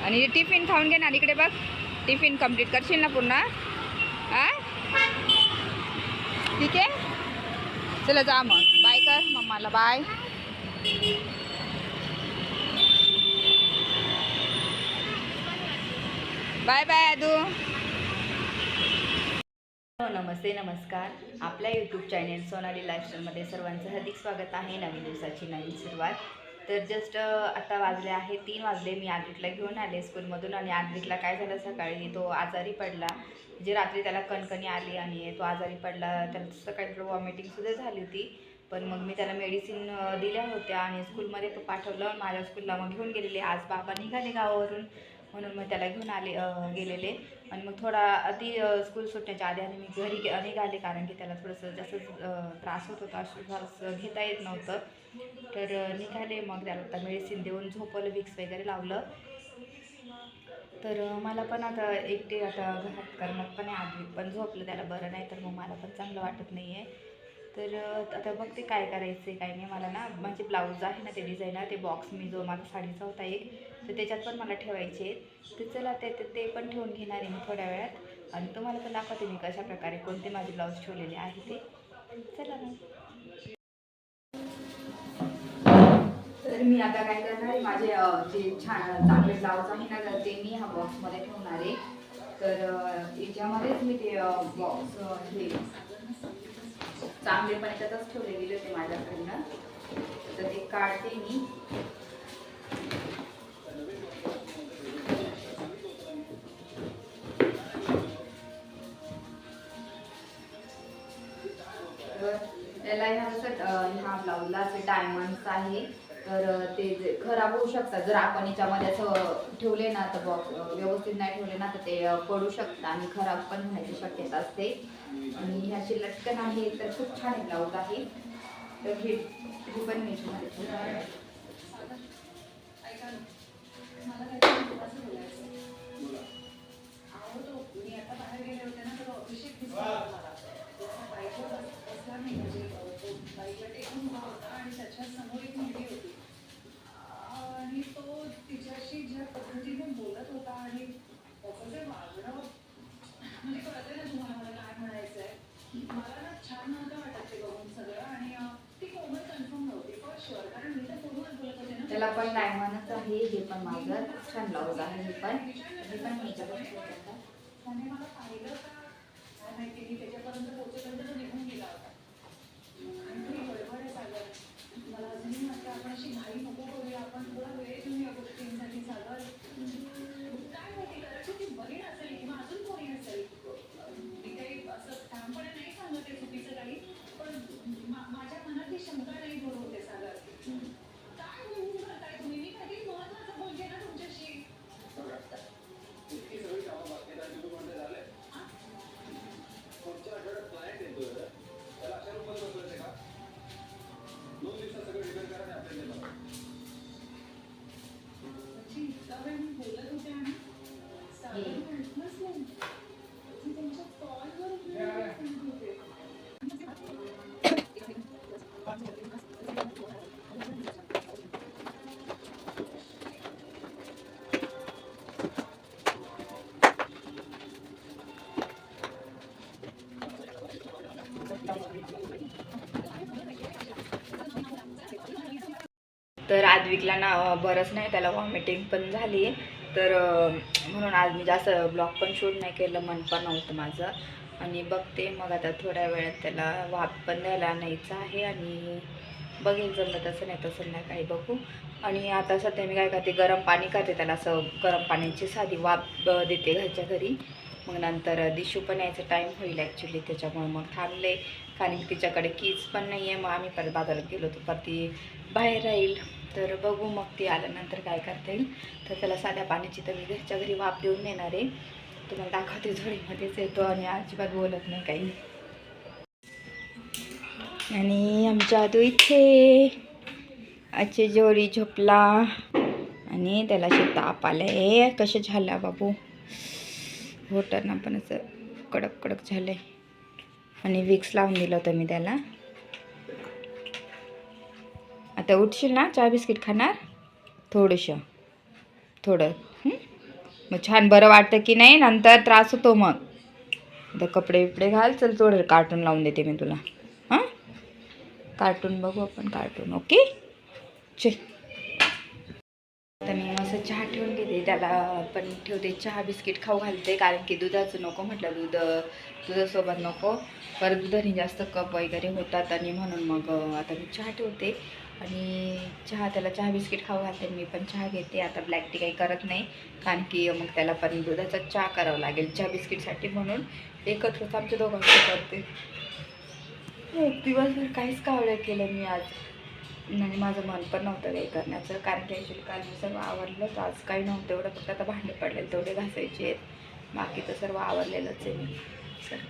आणि टिफिन खाऊन घे ना, इकडे बघ. टिफिन कंप्लीट करशील ना पूर्ण? हां ठीक आहे, चला जा मग. बाय कर मम्माला. बाय. Bye bye Aadu. नमस्ते नमस्कार. आपल्या यूट्यूब चॅनेल सोनाली लाईफस्टाईलमध्ये सर्वांचं हार्दिक स्वागत आहे. नवीन दिवसाची नवीन सुरुवात. तर जस्ट आता वाजले आहे 3 वाजले. मी आद्विकला घेऊन आले स्कूलमधून आणि आद्विकला काय झालं, सकाळी तो आजारी पडला. म्हणजे रात्री त्याला कणकणी आली आणि तो आजारी पडला. त्याला सकाळी वॉमिटिंगसुद्धा झाली होती. पण मग मी त्याला मेडिसिन दिल्या होत्या आणि स्कूलमध्ये तो पाठवलं. माझ्या स्कूलला मग घेऊन गेलेले. आज बाबा निघाले गावावरून, म्हणून मग त्याला घेऊन गेलेले. आणि मग थोडा आधी स्कूल सुटण्याच्या आधी मी घरी निघाले, कारण की त्याला थोडंसं जास्त त्रास होत होता, श्वास घेता येत नव्हतं. तर निघाले. मग त्याला आता मेडिसिन देऊन झोपवलं, विक्स वगैरे लावलं. तर मला पण आता एकटे आता घरात करमत पण आहे. आधी पण झोपलं, त्याला बरं नाही, तर मग मला पण चांगलं वाटत नाही आहे. तर आता बघते काय करायचं काय नाही. मला ना माझे ब्लाऊज आहे ना ते डिझायनर, ते बॉक्स मी जो माझा साडीचा होता एक, तर त्याच्यात पण मला ठेवायचे आहेत. तर चला ते पण ठेवून घेणार आहे मी थोड्या वेळात. आणि तुम्हाला पण दाखवते मी कशा प्रकारे कोणते माझे ब्लाऊज ठेवलेले आहे ते. चला ना. तर मी आता काय करणार आहे, माझे जे छान चांगले ब्लाऊज आहे ना, तर ते मी ह्या बॉक्समध्ये ठेवणार आहे. तर याच्यामध्येच मी ते बॉक्स हे चांगले पण याच्यातच ठेवले गेले होते माझ्याकडनं. तर ते काढते मी. त्याला ह्या ब्लाऊजला असे डायमंड्स आहे. तर ते खराब होऊ शकतात जर आपण याच्यामध्ये असं ठेवले ना, तर बॉक्स व्यवस्थित नाही ठेवले ना, तर ते पडू शकतात आणि खराब पण होण्याची शक्यता असते. आणि ह्याची लटकन आहे, तर खूप छान ब्लाऊज आहे. तर हे पण मी आणि त्याच्या समोर एक मुलगी होती आणि तो तिच्याशी ज्या पद्धतीने बोलत होता आणि त्याचं जे वागणं, म्हणजे कळतं ना तुम्हाला मला काय म्हणायचं आहे. मला ना छान नव्हतं वाटत ते बघून सगळं. आणि ती कोमल कन्फर्म नव्हती फॉर शुअर, कारण मी तर पूर्णच बोलत होते ना. त्याला पण डायमंडच आहे. हे पण माझं खूप छान ब्लाऊज आहे. हे पण मी त्याने मला पाहिलं का काय माहिती, मी त्याच्यापर्यंत पोहोचेपर्यंत तो निघून गेला होता. आणि थोडी गडबड आहे सागर, मला अजूनही वाटतं आपण अशी घाई नको करूया. आपण थोडा वेळ घेऊन या गोष्टींसाठी. सागर काय माहिती, कदाचित ती बहीण असेल किंवा अजून कोणी असेल. मी काही असं ठामपणे नाही सांगत आहे चुकीचं काही, पण माझ्या मनात ही शंका नाही दूर होते. सागर काय म्हणून करताय तुम्ही? मी काहीतरी महत्वाचं बोलते ना तुमच्याशी. तर आद्विकला ना बरंच नाही, त्याला वॉमिटिंग पण झाली. तर म्हणून आज मी जास्त ब्लॉग पण शूट नाही केलं, मन पण नव्हतं माझं. आणि बघते मग आता थोड्या वेळात त्याला वाफ पण द्यायला न्यायचं आहे. आणि बघेल जमलं तसं, नाही तर संध्याकाळी बघू. आणि आता सध्या मी काय करते, गरम पाणी करते त्याला, असं गरम पाण्याची साधी वाफ देते घरच्या घरी. मग नंतर दिशू पण यायचं टाईम होईल ॲक्च्युली, त्याच्यामुळे मग थांबले. कारण की तिच्याकडे कीज पण नाही आहे. मग आम्ही परत बाजारात गेलो तर परत ती बाहेर राहील. तर बघू मग ती आल्यानंतर काय करता येईल. तर त्याला साध्या पाण्याची तर मी घरच्या घरी वाफ देऊन देणार आहे. तुम्हाला दाखवते, झोळीमध्येच येतो आणि अजिबात बोलत नाही काही. आणि आमच्या आदू इथे आजची जोडी झोपला आणि त्याला असे ताप आले. कसे झाला बाबू, होटांना पण असं कडक कडक झालंय. आणि विक्स लावून दिलं होतं मी त्याला. आता उठशील ना, चहा बिस्किट खाणार थोडं. मग छान बरं वाटतं की नाही, नंतर त्रास होतो मग. आता कपडे बिपडे घाल, चल थोडं कार्टून लावून देते मी तुला. हां, कार्टून बघू आपण, कार्टून. ओके चल. आता मी मस्त चहा ठेवून घेते, त्याला पण ठेवते चहा, बिस्किट खाऊ घालते, कारण की दुधाचं नको म्हटलं, दुधासोबत नको, परत दुधाने जास्त कप वगैरे होतात, आणि म्हणून मग आता मी चहा ठेवते. आणि त्याला चहा बिस्किट खाऊ घालते. मी पण चहा घेते आता. ब्लॅक टी काही करत नाही, कारण की मग त्याला पण दुधाचा चहा करावा लागेल चहा बिस्किटसाठी, म्हणून एकत्रच आमच्या दोघांचं करते. एक दिवसभर काहीच कावळं केलं मी आज, आणि माझं मन पण नव्हतं काही करण्याचं, कारण की ॲक्च्युली काल मी सर्व आवरलं, तर आज काही नव्हतं एवढं, फक्त आता भांडे पडलेले तेवढे घासायचे आहेत, बाकी तर सर्व आवरलेलंच आहे मी. सर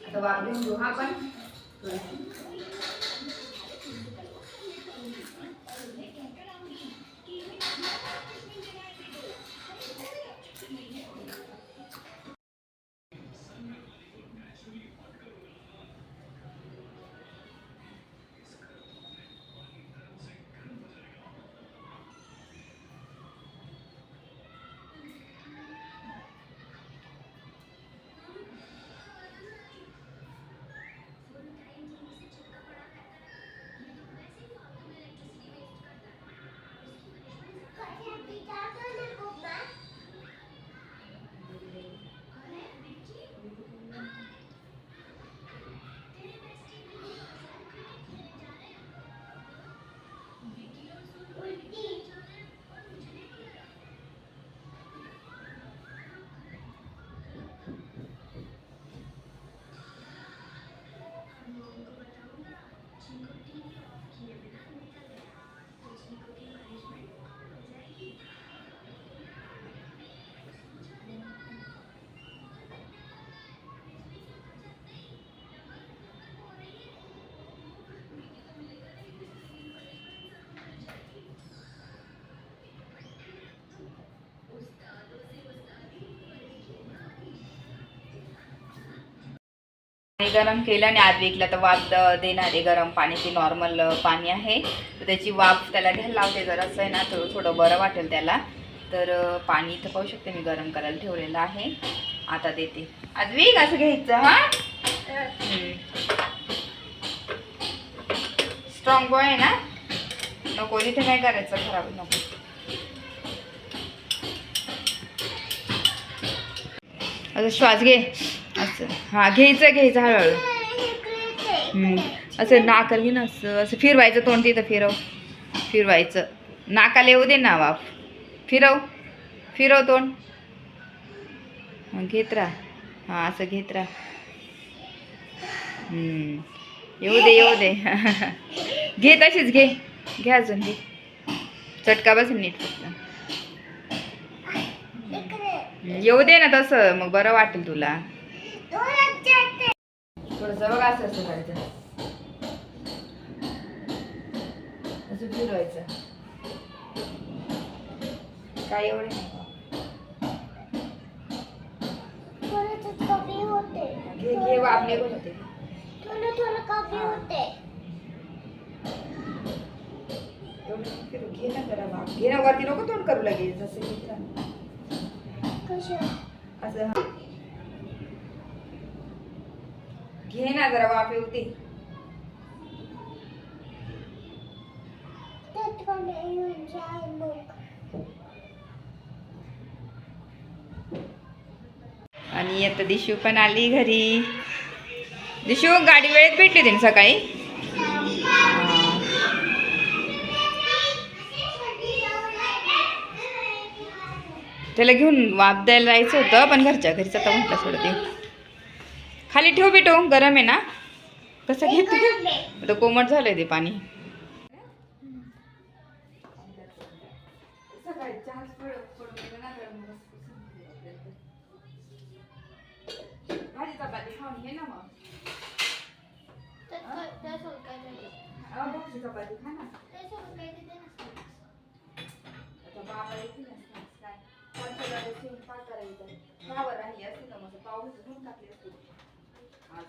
आता वापरून घेऊ हा पण. पाणी गरम केलं आणि आदविकला तर वाफ देणार आहे. गरम पाण्याची नॉर्मल पाणी आहे, तर त्याची वाफ त्याला घ्यायला लावते. जरासं आहे ना, थोडं बरं वाटेल त्याला. तर पाणी इथं पाहू शकते मी गरम करायला ठेवलेलं आहे, आता देते. आदविक असं घ्यायचं. हा, स्ट्रॉंग बॉय आहे ना, नको तिथे काय करायचं, खराब नको. असं श्वास घे, असं. हां, घ्यायचं हळूहळू. असं नाकाला घे ना, असं फिरवायचं. तोंड तिथं फिरवायचं. नाकाला येऊ दे ना वाफ. फिरव तोंड. घेत राहा. हां, असं घेत राहा. येऊ दे. घे तशीच घे अजून घे. चटका बस नीट फक्त. येऊ दे ना तसं, मग बरं वाटेल तुला. थोडंसं बघा, असं करायचं. असं फिरवायचं. काय एवढे नाही. घे घे वाफ निघून होते. घे ना जरा वाफ. घे ना वरती नको तोंड करू लगेच. जसं असं घे ना जरा वाफ येऊ दे. आणि आता दिशू पण आली घरी. दिशू गाडी वेळेत भेटली होती ना सकाळी. त्याला घेऊन वाफ द्यायला जायचं होतं पण घरच्या घरीच आता म्हटलं थोडं ते खाली ठेव बेटो. गरम आहे ना. कसं घेतो आता कोमट झालंय ते पाणी. भाजी चपाती खाऊन घे ना मग. चपाती खा ना. बाबा येतील ना काय स्वयंपाक करायचा. फ्लावर आणि असते ना मग पावभाजी धुवून टाकली असते आज.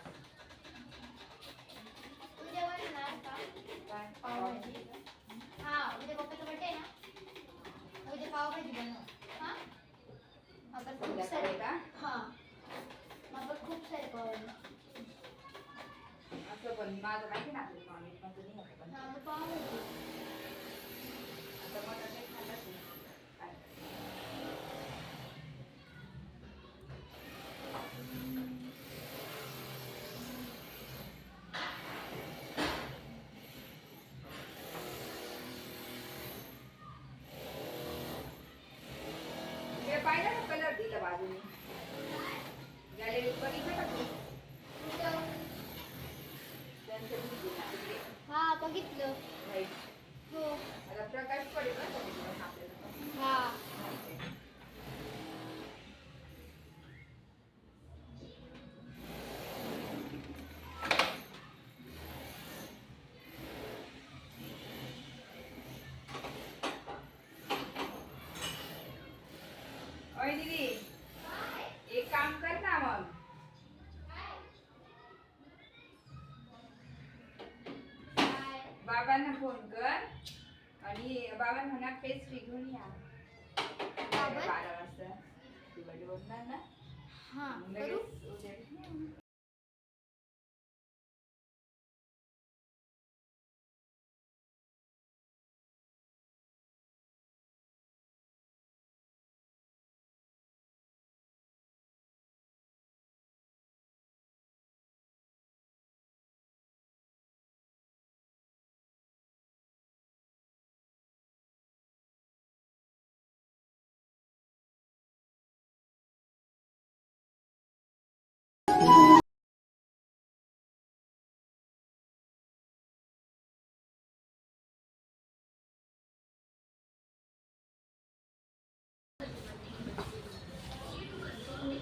असं पण माझं माहिती ना आपलं नॉनव्हेज माझं नाही होत पण आता मटन नाही खाल्लंच नाही. पाहिलं ना कलर दिला बाजूने. गॅलरीत बघितलं का तू? हा बघितलं. हो आता प्रकाश पडेल ना आपल्याला. हा ओय दीदी एक काम कर ना मग. बाबांना फोन कर आणि बाबांना म्हणा पेस्ट्री घेऊन या. 12 वाजता दिवाळी बोलणार ना. हा लगेच उद्या.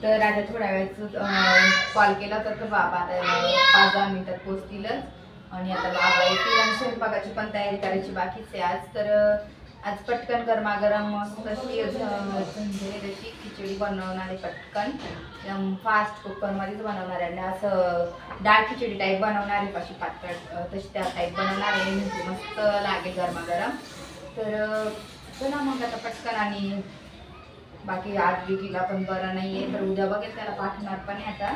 तर आता थोड्या वेळच कॉल केला तर बाबा आता 5-10 मिनिटात पोहोचतीलच. आणि आता बाबा येतील आणि स्वयंपाकाची पण तयारी करायची बाकीच आहे आज. तर आज पटकन गरमागरम मस्त अशी झणझणीत खिचडी बनवणार आहे. पटकन फास्ट कुकरमध्येच बनवणार आहे. आणि असं डाळ खिचडी टाईप बनवणार आहे. पाशी पातळ तशी त्या टाईप बनवणार आहे. म्हणजे मस्त लागेल गरमागरम. तर चला मग आता पटकन. आणि बाकी आज विकीला पण बरं नाही आहे तर उद्या बघेल त्याला पाठवणार पण आहे आता.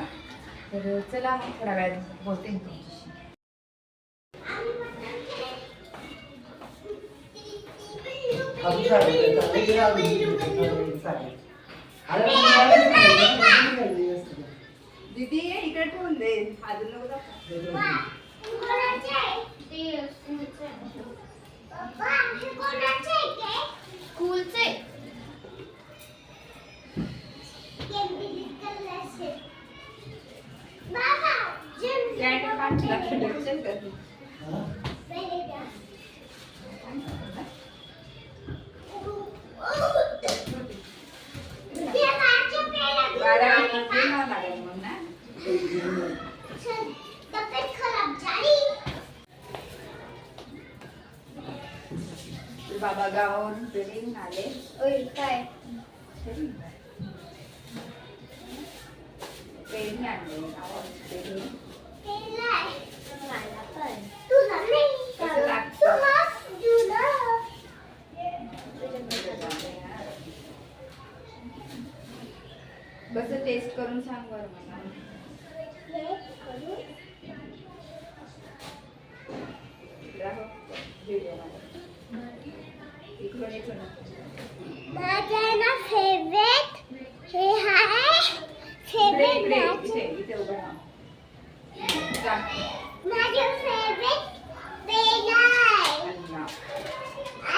तर चला मग थोड्या वेळात बोलते मी तुमच्याशी. दीदी इकडे ठेवून दे. अजून नको स्कूलचे बाबा गावावरून पेढे आले. ओय काय पेढे आणले गावावरून पेढे. मला पण तुला नाही कसं लागतं? कसं टेस्ट करून सांग बरं मला. राहो व्हिडिओमध्ये. इकडून येतो ना. माझा ना फेवरेट हे आहे इकडे फेवरेट इकडे इथे इथे उभं राहा. जा. माझा फेवरेट पेन आहे आणि या.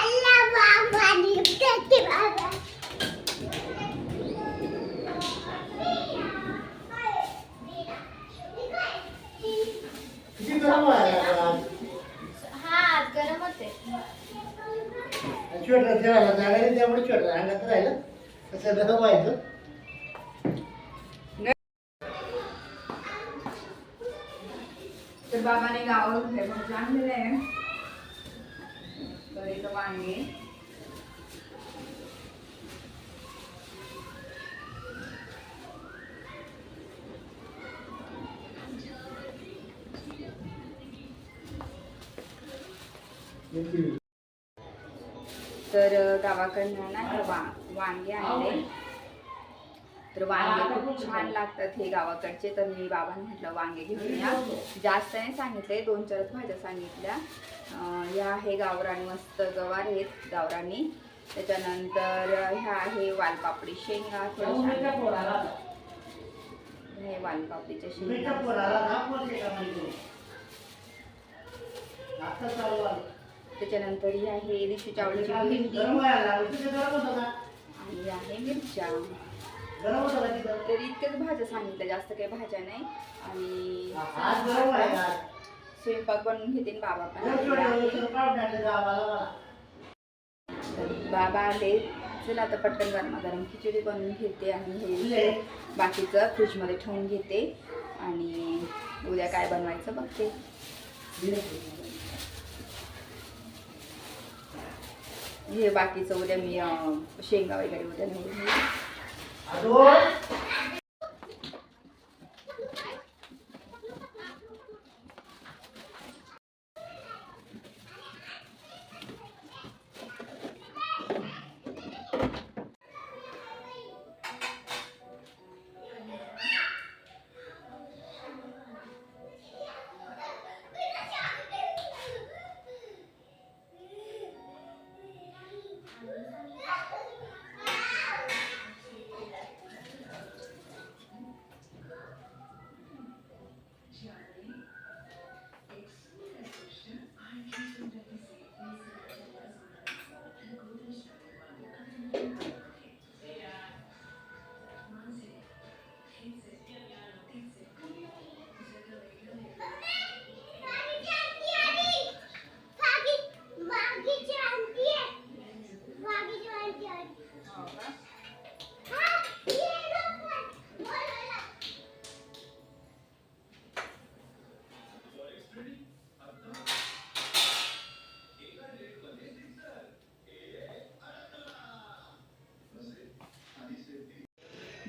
अल्ला बाबा निघते बाबा किती गरम व्हायला हा गरम होते स्वेटर ठेवायला जागा नाही त्यामुळे स्वेटर अंगात राहिलं तसं गरम व्हायचं. तर बाबाने गावावरून हे भाजी आणलेलं आहे. तर इथं वांगे, तर गावाकडनं ना हे वांगे आणले. तर वांगे खूप छान लागतात हे गावाकडचे. तर मी बाबांनी म्हटलं वांगे घेऊन या. जास्त नाही सांगितले, 2-4 भाज्या सांगितल्या. ह्या आहे गावरानी, मस्त गवार आहेत गावरानी. त्याच्यानंतर ह्या आहे वालपापडी शेंगा, थोड्या हे वालपापडीच्या शेंगा. त्याच्यानंतर ही आहे देशी चावळीची भेंडी आणि ही आहे मिरच्या. तर इतक्याच भाज्या सांगितल्या, जास्त काही भाज्या नाही. आणि स्वयंपाक बनवून घेते बाबा पण. बाबा आले, चला आता पटकन गरमागरम खिचडी बनवून घेते आणि हे बाकीचं फ्रीजमध्ये ठेवून घेते आणि उद्या काय बनवायचं बघते. हे बाकीचं उद्या मी शेंगा वगैरे उद्या निवडून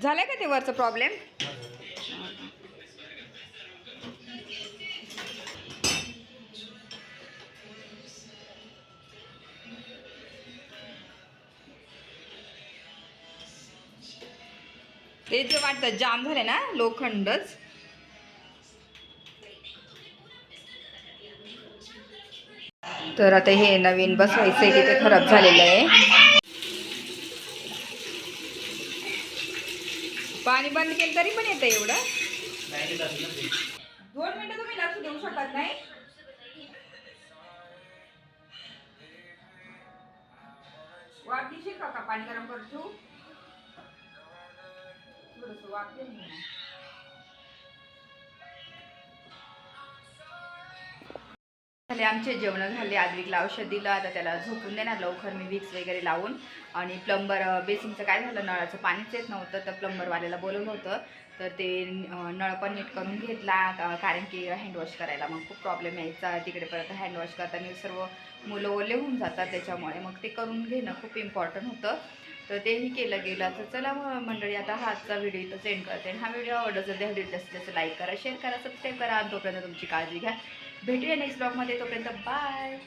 झालं का ते वरचं प्रॉब्लेम. ते जे वाटतं जाम झाले ना लोखंडच. तर आता हे नवीन बसवायचं तिथे खराब झालेलं आहे. पाणी बंद केलं तरी पण येतं एवढं. 2 मिनिटं तुम्ही लक्ष देऊ शकत नाही. वाटी शिका का पाणी गरम करतो थोडस वाटते. झाले आमचे जेवण झाले. आद्विकला औषध दिलं, आता त्याला झोपून देणार लवकर मी विक्स वगैरे लावून. आणि प्लंबर बेसिनचं काय झालं, नळाचं पाणीच येत नव्हतं तर प्लंबरवाल्याला बोलवलं होतं. तर ते नळ पण नीट करून घेतला कारण की हँडवॉश करायला मग खूप प्रॉब्लेम यायचा तिकडे. परत हँडवॉश करताना सर्व मुलं ओले होऊन जातात, त्याच्यामुळे मग ते करून घेणं खूप इम्पॉर्टंट होतं. तर तेही केलं गेलं. तर चला मग मंडळी, आता हा आजचा व्हिडिओ इथं सेंड करते. आणि हा व्हिडिओ आवडला जर व्हिडिओ जास्तीत जास्त लाईक करा, शेअर करा, सबस्क्राईब करा. आणि तोपर्यंत तुमची काळजी घ्या. भेटूया नेक्स्ट ब्लॉगमध्ये. तोपर्यंत बाय.